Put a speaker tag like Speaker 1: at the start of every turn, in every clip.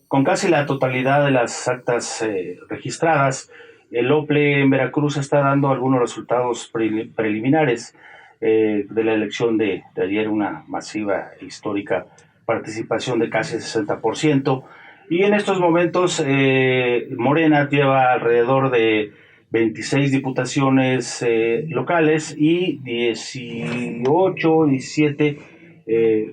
Speaker 1: con casi la totalidad de las actas registradas, el OPLE en Veracruz está dando algunos resultados preliminares de la elección de ayer, una masiva e histórica participación de casi el 60%. Y en estos momentos Morena lleva alrededor de 26 diputaciones locales y 18, 17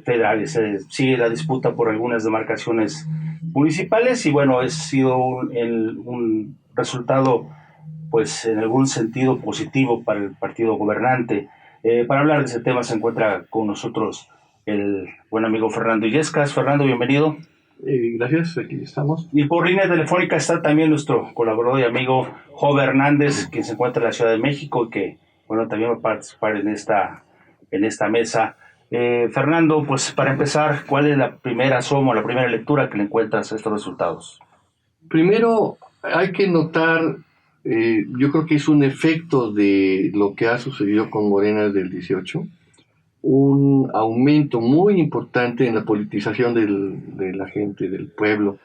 Speaker 1: federales. Sigue la disputa por algunas demarcaciones municipales y bueno, ha sido un resultado pues en algún sentido positivo para el partido gobernante. Para hablar de ese tema se encuentra con nosotros el buen amigo Fernando Illescas. Fernando, bienvenido.
Speaker 2: Gracias, aquí estamos.
Speaker 1: Y por línea telefónica está también nuestro colaborador y amigo Jove Hernández, quien se encuentra en la Ciudad de México y que, bueno, también va a participar en esta mesa. Fernando, pues para empezar, ¿cuál es la primera lectura que le encuentras a estos resultados?
Speaker 2: Primero, hay que notar, yo creo que es un efecto de lo que ha sucedido con Morena desde el 18, un aumento muy importante en la politización de la gente, del pueblo.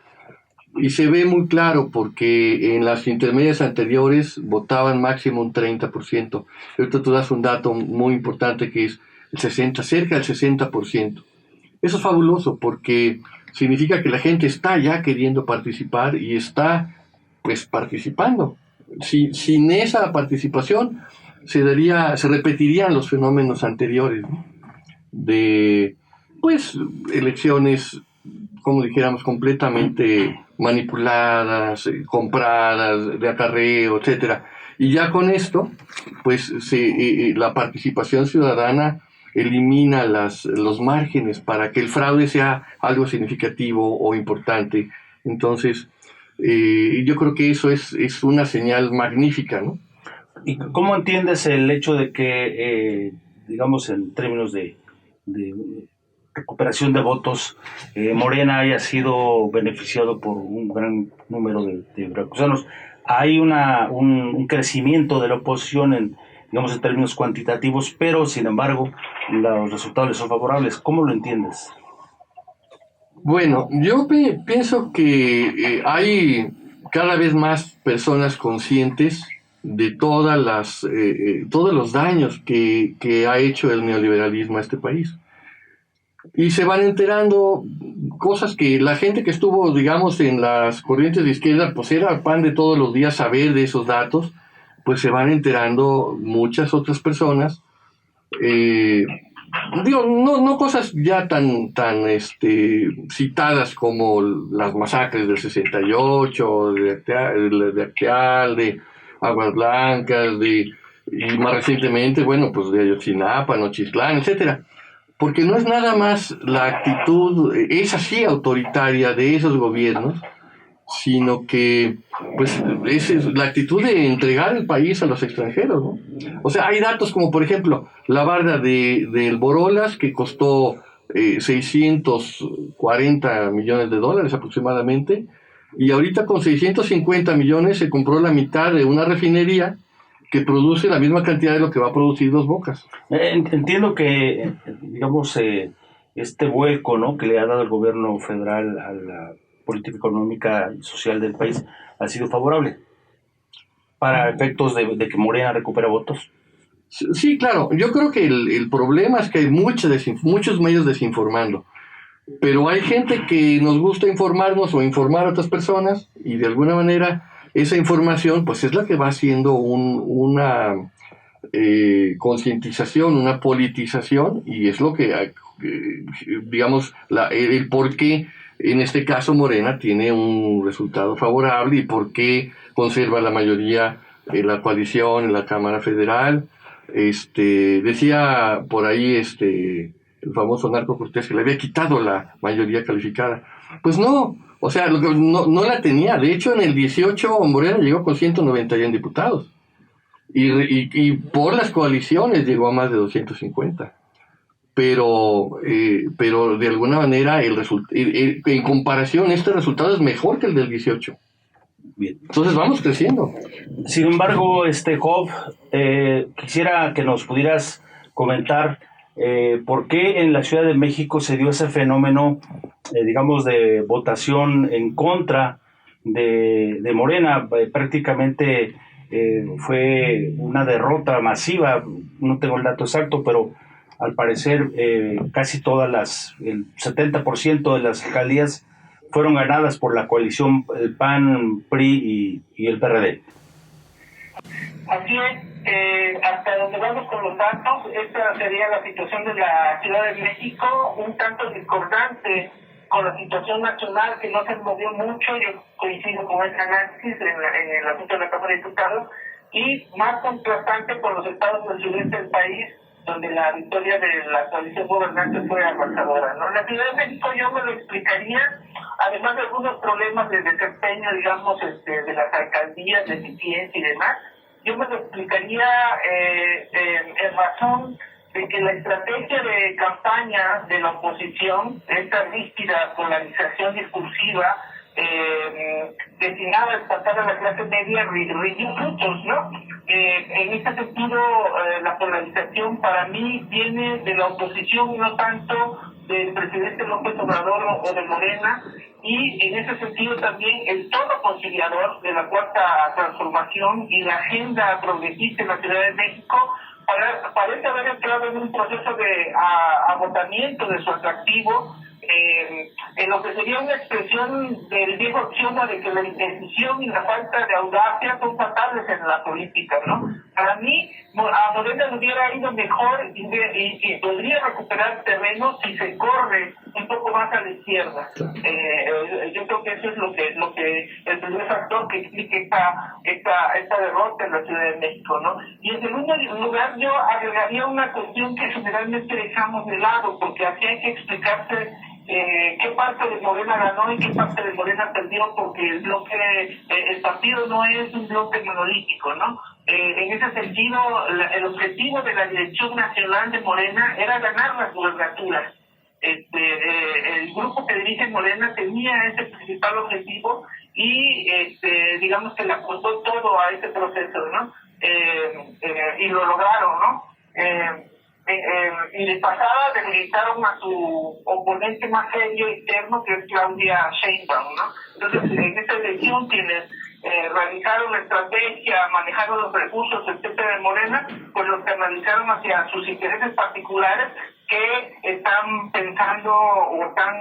Speaker 2: Y se ve muy claro porque en las intermedias anteriores votaban máximo un 30%. Ahorita tú das un dato muy importante que es cerca del 60%. Eso es fabuloso porque significa que la gente está ya queriendo participar y está pues participando. Sin esa participación se repetirían los fenómenos anteriores, ¿no? De pues elecciones, como dijéramos, completamente manipuladas, compradas, de acarreo, etcétera. Y ya con esto, pues la participación ciudadana elimina los márgenes para que el fraude sea algo significativo o importante. Entonces, yo creo que eso es una señal magnífica, ¿no?
Speaker 1: ¿Y cómo entiendes el hecho de que, digamos, en términos de recuperación de votos, Morena haya sido beneficiado por un gran número de veracruzanos? Hay un crecimiento de la oposición digamos, en términos cuantitativos, pero sin embargo los resultados son favorables. ¿Cómo lo entiendes?
Speaker 2: Bueno, yo pienso que hay cada vez más personas conscientes de todos los daños que ha hecho el neoliberalismo a este país. Y se van enterando cosas que la gente que estuvo, digamos, en las corrientes de izquierda, pues era pan de todos los días saber de esos datos, pues se van enterando muchas otras personas. No cosas ya tan citadas como las masacres del 68, de Acteal, de Aguas Blancas, y más recientemente, bueno, pues de Ayotzinapa, Nochistlán, etcétera. Porque no es nada más la actitud, es así autoritaria de esos gobiernos, sino que pues es la actitud de entregar el país a los extranjeros, ¿no? O sea, hay datos como por ejemplo la barda del Borolas, que costó 640 millones de dólares aproximadamente, y ahorita con 650 millones se compró la mitad de una refinería que produce la misma cantidad de lo que va a producir Dos Bocas.
Speaker 1: Entiendo que, digamos, este vuelco, ¿no?, que le ha dado el gobierno federal a la política económica y social del país ha sido favorable para efectos de que Morena recupera votos.
Speaker 2: Sí, claro. Yo creo que el problema es que hay muchos medios desinformando, pero hay gente que nos gusta informarnos o informar a otras personas y de alguna manera esa información pues es la que va haciendo una concientización, una politización, y es lo que, digamos, el por qué en este caso Morena tiene un resultado favorable y por qué conserva la mayoría en la coalición, en la Cámara Federal. Decía por ahí el famoso Narco Cortés que le había quitado la mayoría calificada. Pues no, o sea, no la tenía. De hecho, en el 18 Morena llegó con 191 diputados. Y por las coaliciones llegó a más de 250. Pero de alguna manera en comparación este resultado es mejor que el del 18.
Speaker 1: Bien.
Speaker 2: Entonces vamos creciendo.
Speaker 1: Sin embargo, Job, quisiera que nos pudieras comentar ¿Por qué en la Ciudad de México se dio ese fenómeno, digamos, de votación en contra de Morena? Prácticamente fue una derrota masiva, no tengo el dato exacto, pero al parecer casi el 70% de las alcaldías fueron ganadas por la coalición el PAN, PRI y el PRD.
Speaker 3: Así es, hasta donde vamos con los datos, esta sería la situación de la Ciudad de México, un tanto discordante con la situación nacional, que no se movió mucho. Yo coincido con este análisis en el asunto de la Cámara de Diputados, y más contrastante con los estados del sureste del país, donde la victoria de la coalición gobernante fue arrasadora, ¿no? La Ciudad de México yo me lo explicaría, además de algunos problemas de desempeño, digamos, de las alcaldías, de eficiencia y demás, yo me lo explicaría en razón de que la estrategia de campaña de la oposición, esta rígida polarización discursiva, destinada a espantar a la clase media, rindió frutos, ¿no? En este sentido, la polarización para mí viene de la oposición y no tanto del presidente López Obrador o de Morena, y en ese sentido también el tono conciliador de la Cuarta Transformación y la agenda progresista en la Ciudad de México parece haber entrado en un proceso de agotamiento de su atractivo, en lo que sería una expresión del viejo axioma de que la indecisión y la falta de audacia son fatales en la política, ¿no? Para mí, a Morena le hubiera ido mejor y podría recuperar terreno si se corre un poco más a la izquierda. Yo creo que eso es lo que el primer factor que explica esta derrota en la Ciudad de México, ¿no? Y en segundo lugar, yo agregaría una cuestión que generalmente dejamos de lado, porque aquí hay que explicarse qué parte de Morena ganó y qué parte de Morena perdió, porque el partido no es un bloque monolítico, ¿no? En ese sentido, el objetivo de la dirección nacional de Morena era ganar las gubernaturas. El grupo que dirige Morena tenía ese principal objetivo y digamos que le apostó todo a ese proceso, ¿no? Y lo lograron, ¿no? Y de pasada debilitaron a su oponente más serio interno, que es Claudia Sheinbaum, ¿no? Entonces, en esta elección, quienes realizaron la estrategia, manejaron los recursos, etcétera, de Morena, pues los canalizaron hacia sus intereses particulares, que están pensando o están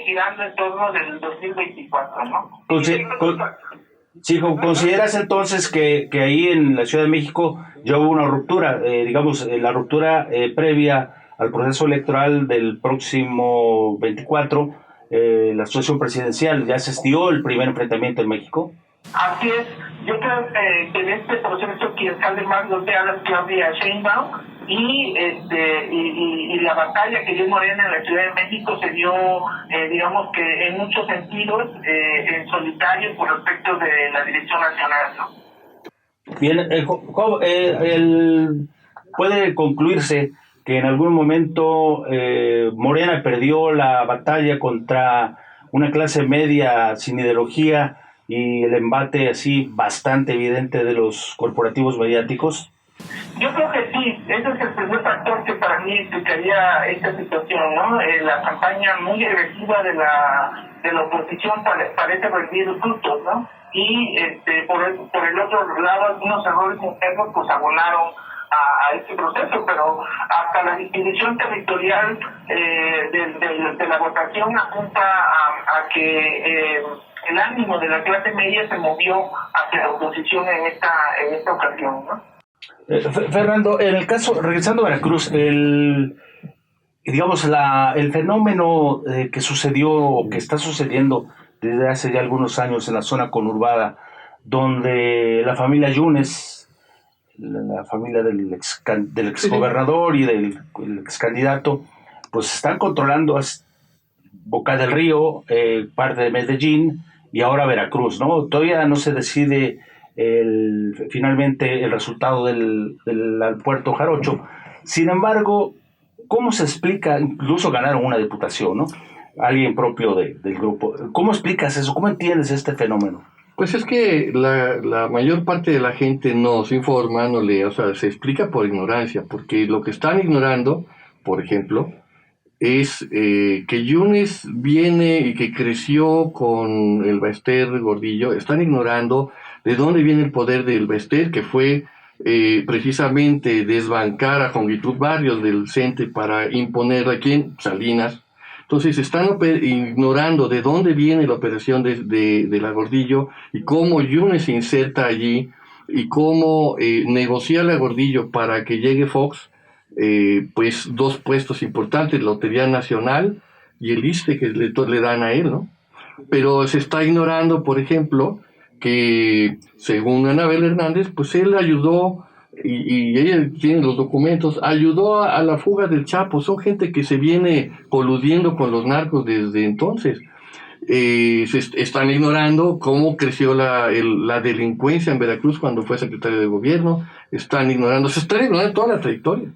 Speaker 3: girando en torno del 2024, ¿no?
Speaker 1: Sí, ¿consideras entonces que ahí en la Ciudad de México ya hubo una ruptura, digamos, la ruptura previa al proceso electoral del próximo 24, la sucesión presidencial, ya se dio el primer enfrentamiento en México?
Speaker 3: Así es, yo creo que en este proceso quien sale más golpeada es Claudia Sheinbaum, y la batalla que dio Morena en la Ciudad de México se dio, digamos que en muchos sentidos, en solitario por respecto de la dirección nacional, ¿no?
Speaker 1: Bien, puede concluirse que en algún momento Morena perdió la batalla contra una clase media sin ideología y el embate así bastante evidente de los corporativos mediáticos.
Speaker 3: Yo creo que sí, ese es el primer factor que para mí explicaría esta situación, ¿no? La campaña muy agresiva de la oposición parece rendir frutos, ¿no? Y por el otro lado, algunos errores internos pues abonaron a este proceso, pero hasta la distribución territorial de la votación apunta a que el ánimo de la clase media se movió hacia la oposición en esta ocasión, ¿no?
Speaker 1: Fernando, en el caso, regresando a Veracruz, el fenómeno que sucedió o que está sucediendo desde hace ya algunos años en la zona conurbada, donde la familia Yunes, la familia del exgobernador y del excandidato, pues están controlando Boca del Río, parte de Medellín y ahora Veracruz, ¿no? Todavía no se decide finalmente el resultado del Puerto Jarocho. Sin embargo, ¿cómo se explica? Incluso ganaron una diputación, ¿no? Alguien propio del grupo. ¿Cómo explicas eso? ¿Cómo entiendes este fenómeno?
Speaker 2: Pues es que la mayor parte de la gente no se informa, se explica por ignorancia, porque lo que están ignorando por ejemplo, es que Yunes viene y que creció con el Baester Gordillo. Están ignorando de dónde viene el poder del Baester, que fue precisamente desbancar a Jongitud Barrios del CENTE para imponer aquí en Salinas. Entonces están ignorando de dónde viene la operación de la Gordillo y cómo Yunes se inserta allí y cómo negocia la Gordillo para que llegue Fox. Pues dos puestos importantes, la Lotería Nacional y el ISSSTE que le dan a él, ¿no? Pero se está ignorando, por ejemplo, que según Anabel Hernández, pues él ayudó, y ella tiene los documentos, ayudó a la fuga del Chapo. Son gente que se viene coludiendo con los narcos desde entonces. Están ignorando cómo creció la delincuencia en Veracruz cuando fue secretario de gobierno. Se están ignorando toda la trayectoria.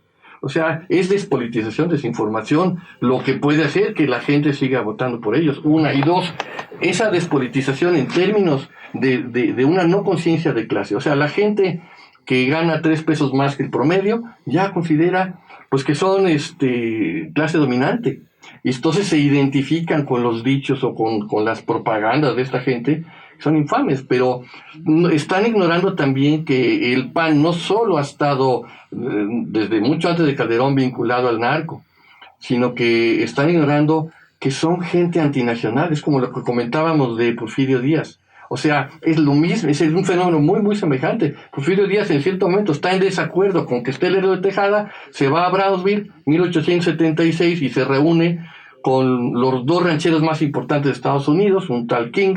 Speaker 2: O sea, es despolitización, desinformación, lo que puede hacer que la gente siga votando por ellos. Una. Y dos, esa despolitización en términos de una no conciencia de clase. O sea, la gente que gana 3 pesos más que el promedio ya considera pues que son clase dominante. Y entonces se identifican con los dichos o con las propagandas de esta gente. Son infames, pero están ignorando también que el PAN no solo ha estado desde mucho antes de Calderón vinculado al narco, sino que están ignorando que son gente antinacional. Es como lo que comentábamos de Porfirio Díaz. O sea, es lo mismo, es un fenómeno muy, muy semejante. Porfirio Díaz en cierto momento está en desacuerdo con que esté el Lerdo de Tejada, se va a Brownsville, 1876, y se reúne con los 2 rancheros más importantes de Estados Unidos, un tal King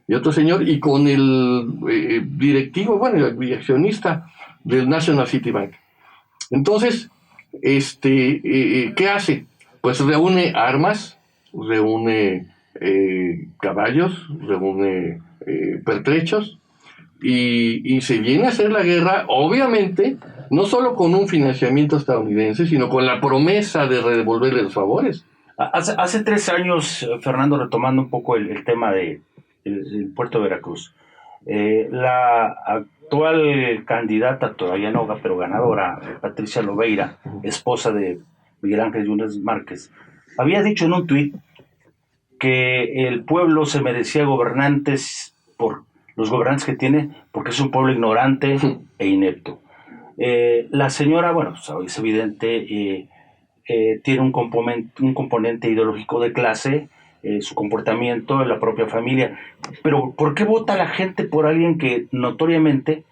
Speaker 2: y otro señor, y con el directivo, el accionista del National City Bank. Entonces, ¿qué hace? Pues reúne armas, reúne caballos, reúne pertrechos, y se viene a hacer la guerra, obviamente, no solo con un financiamiento estadounidense, sino con la promesa de devolverle los favores.
Speaker 1: Hace 3 años, Fernando, retomando un poco el tema del puerto de Veracruz, la actual candidata, todavía no, pero ganadora, Patricia Lobeira, esposa de Miguel Ángel Yunes Márquez, había dicho en un tuit que el pueblo se merecía gobernantes por los gobernantes que tiene, porque es un pueblo ignorante e inepto. La señora, es evidente, tiene un componente ideológico de clase, su comportamiento, la propia familia. Pero ¿por qué vota la gente por alguien que notoriamente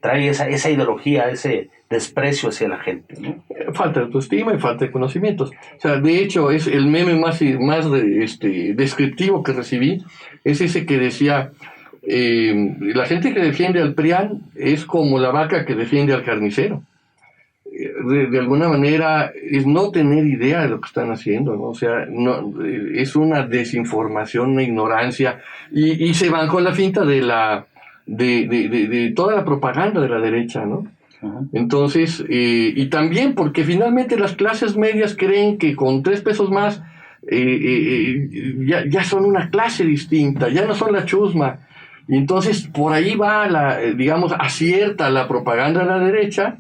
Speaker 1: trae esa ideología, ese desprecio hacia la gente, ¿no?
Speaker 2: Falta de autoestima y falta de conocimientos. O sea, de hecho, es el meme más descriptivo que recibí, es ese que decía, la gente que defiende al PRIAN es como la vaca que defiende al carnicero. De alguna manera es no tener idea de lo que están haciendo, ¿no? O sea, es una desinformación, una ignorancia, y se van con la finta de toda la propaganda de la derecha, ¿no? Uh-huh. Entonces, y también porque finalmente las clases medias creen que con 3 pesos más ya son una clase distinta, ya no son la chusma, y entonces por ahí va acierta la propaganda de la derecha,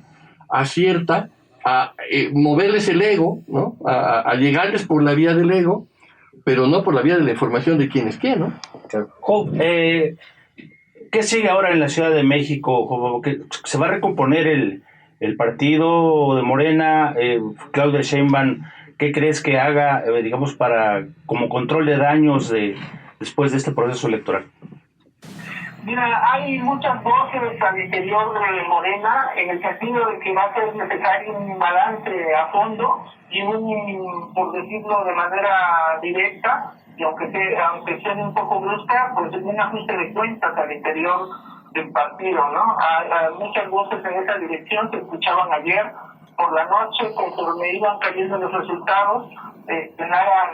Speaker 2: acierta a moverles el ego, ¿no? A llegarles por la vía del ego, pero no por la vía de la información de quién es quién, ¿no?
Speaker 1: Job, ¿qué sigue ahora en la Ciudad de México, Job? ¿Se va a recomponer el partido de Morena? Claudia Sheinbaum, ¿qué crees que haga, para como control de daños después de este proceso electoral?
Speaker 3: Mira, hay muchas voces al interior de Morena en el sentido de que va a ser necesario un balance a fondo y por decirlo de manera directa, y aunque sea un poco brusca, pues un ajuste de cuentas al interior del partido, ¿no? Hay muchas voces en esa dirección se escuchaban ayer por la noche, conforme iban cayendo los resultados, nada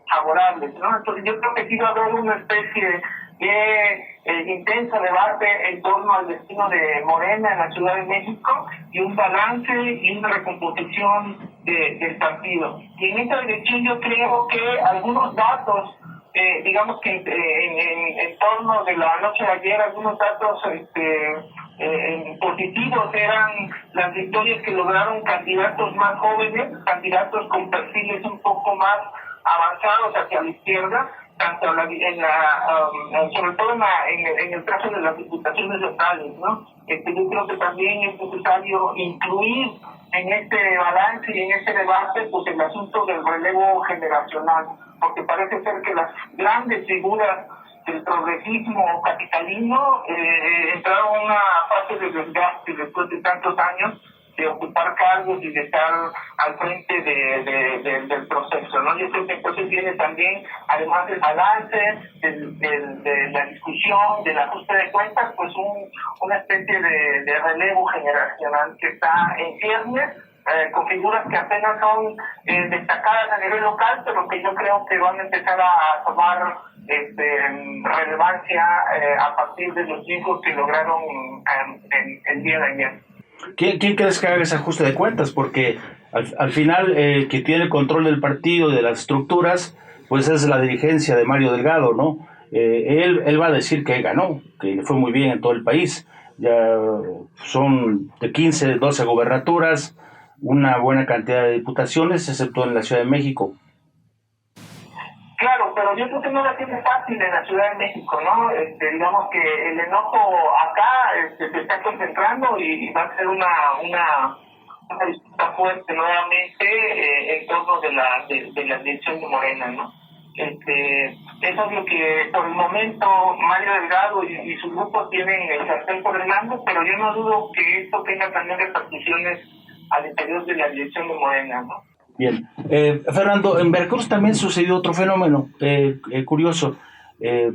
Speaker 3: favorables, ¿no? Entonces yo creo que sí va a haber una especie de intenso debate en torno al destino de Morena en la Ciudad de México y un balance y una recomposición del partido. Y en esta dirección yo creo que algunos datos, que en torno de la noche de ayer, algunos datos positivos eran las victorias que lograron candidatos más jóvenes, candidatos con perfiles un poco más avanzados hacia la izquierda, tanto sobre todo en el caso de las diputaciones locales, ¿no? Yo creo que también es necesario incluir en este balance y en este debate pues el asunto del relevo generacional, porque parece ser que las grandes figuras del progresismo capitalino entraron en una fase de desgaste después de tantos años de ocupar cargos y de estar al frente del proceso, ¿no? Yo creo que entonces viene también, además del balance, de la discusión, del ajuste de cuentas, pues una especie de relevo generacional que está en ciernes, con figuras que apenas son destacadas a nivel local, pero que yo creo que van a empezar a tomar relevancia a partir de los triunfos que lograron el día de ayer.
Speaker 1: ¿Quién crees que haga ese ajuste de cuentas? Porque al final que tiene el control del partido y de las estructuras, pues es la dirigencia de Mario Delgado, ¿no? Él va a decir que ganó, que le fue muy bien en todo el país. Ya son de 15, 12 gobernaturas, una buena cantidad de diputaciones, excepto en la Ciudad de México.
Speaker 3: Claro, pero yo creo que no la tiene fácil en la Ciudad de México, ¿no? Digamos que el enojo acá se está concentrando y va a ser una disputa fuerte nuevamente en torno de la elección de Morena, ¿no? Eso es lo que por el momento Mario Delgado y su grupo tienen el sartén por el mango, pero yo no dudo que esto tenga también repercusiones al interior de la elección de Morena, ¿no?
Speaker 1: Bien. Fernando, en Veracruz también sucedió otro fenómeno curioso,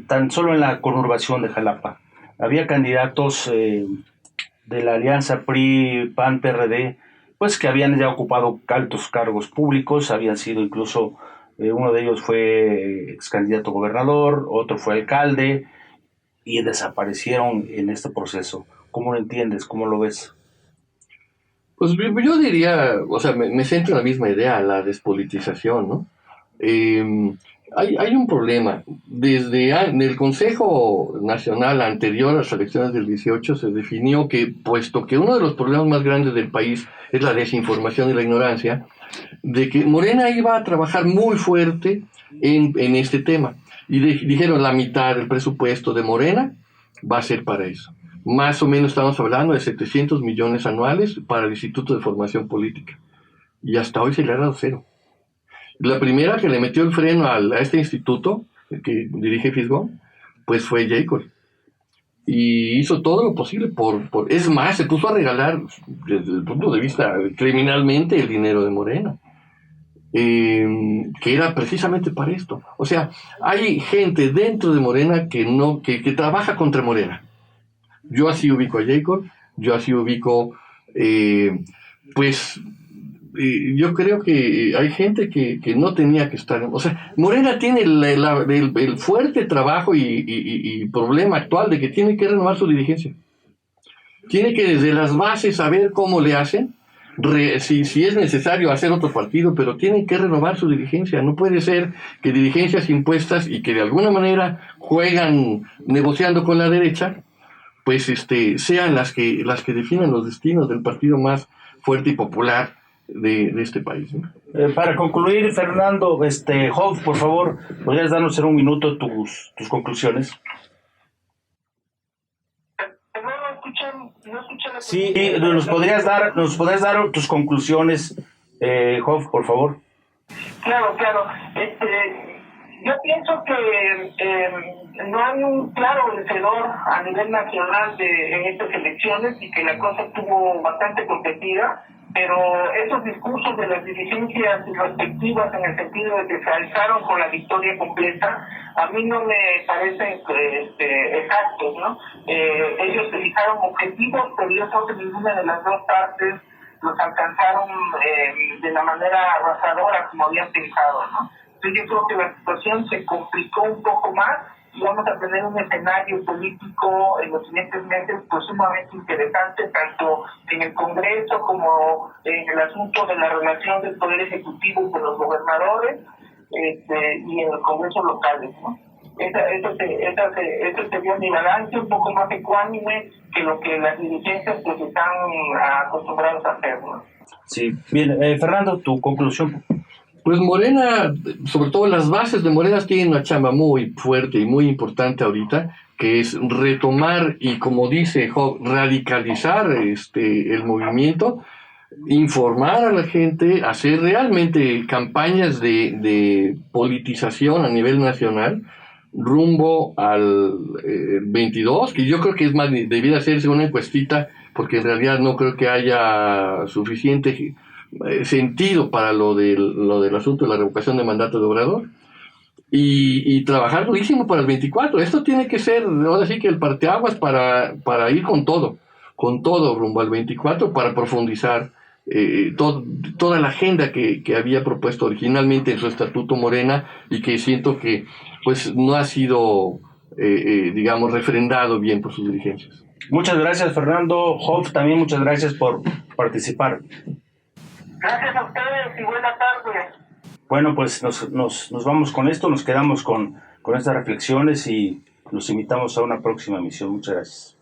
Speaker 1: tan solo en la conurbación de Jalapa. Había candidatos de la alianza PRI, PAN, PRD, pues que habían ya ocupado altos cargos públicos, habían sido incluso, uno de ellos fue ex candidato a gobernador, otro fue alcalde, y desaparecieron en este proceso. ¿Cómo lo entiendes? ¿Cómo lo ves?
Speaker 2: Pues yo diría, o sea, me centro en la misma idea, la despolitización, ¿no? Hay un problema. En el Consejo Nacional anterior a las elecciones del 18 se definió que, puesto que uno de los problemas más grandes del país es la desinformación y la ignorancia, de que Morena iba a trabajar muy fuerte en este tema. Y dijeron la mitad del presupuesto de Morena va a ser para eso. Más o menos estamos hablando de 700 millones anuales para el Instituto de Formación Política. Y hasta hoy se le ha dado cero. La primera que le metió el freno a este instituto, que dirige Fisgón, pues fue Jacob. Y hizo todo lo posible es más, se puso a regalar, desde el punto de vista criminalmente, el dinero de Morena. Que era precisamente para esto. O sea, hay gente dentro de Morena que trabaja contra Morena. Yo así ubico a Jacob, yo así ubico, yo creo que hay gente que no tenía que estar. O sea, Morena tiene el fuerte trabajo y problema actual de que tiene que renovar su dirigencia. Tiene que desde las bases saber cómo le hacen, si es necesario hacer otro partido, pero tienen que renovar su dirigencia. No puede ser que dirigencias impuestas y que de alguna manera juegan negociando con la derecha, pues sean las que definan los destinos del partido más fuerte y popular de este país, ¿no?
Speaker 1: Para concluir, Fernando, Hoff, por favor, ¿podrías darnos en un minuto tus conclusiones?
Speaker 3: No escuché la
Speaker 1: Sí, nos podrías dar tus conclusiones, Hoff, por favor.
Speaker 3: Claro. Yo pienso que no hay un claro vencedor a nivel nacional en estas elecciones y que la cosa estuvo bastante competida, pero esos discursos de las dirigencias respectivas en el sentido de que se alzaron con la victoria completa, a mí no me parecen exactos, ¿no? Ellos se fijaron objetivos, pero yo creo que ninguna de las dos partes los alcanzaron de la manera arrasadora como habían pensado, ¿no? Entonces yo creo que la situación se complicó un poco más y vamos a tener un escenario político en los siguientes meses pues sumamente interesante, tanto en el Congreso como en el asunto de la relación del Poder Ejecutivo con los gobernadores y en los congresos locales, ¿no? Eso sería mi balance, un poco más ecuánime que lo que las dirigencias pues están acostumbrados a hacer, ¿no?
Speaker 1: Sí, bien, Fernando, tu conclusión.
Speaker 2: Pues Morena, sobre todo las bases de Morena tienen una chamba muy fuerte y muy importante ahorita, que es retomar y, como dice Job, radicalizar el movimiento, informar a la gente, hacer realmente campañas de politización a nivel nacional rumbo al 22, que yo creo que es más, debiera hacerse una encuestita, porque en realidad no creo que haya suficiente sentido para lo del asunto de la revocación de mandato de Obrador, y trabajar durísimo para el 24. Esto tiene que ser, ahora sí que el parteaguas para ir con todo rumbo al 24, para profundizar toda la agenda que había propuesto originalmente en su estatuto Morena, y que siento que pues no ha sido digamos refrendado bien por sus dirigencias.
Speaker 1: Muchas gracias, Fernando. Job, también muchas gracias por participar.
Speaker 3: Gracias a ustedes y buena tarde.
Speaker 1: Bueno, pues nos vamos con esto, nos quedamos con estas reflexiones y los invitamos a una próxima emisión. Muchas gracias.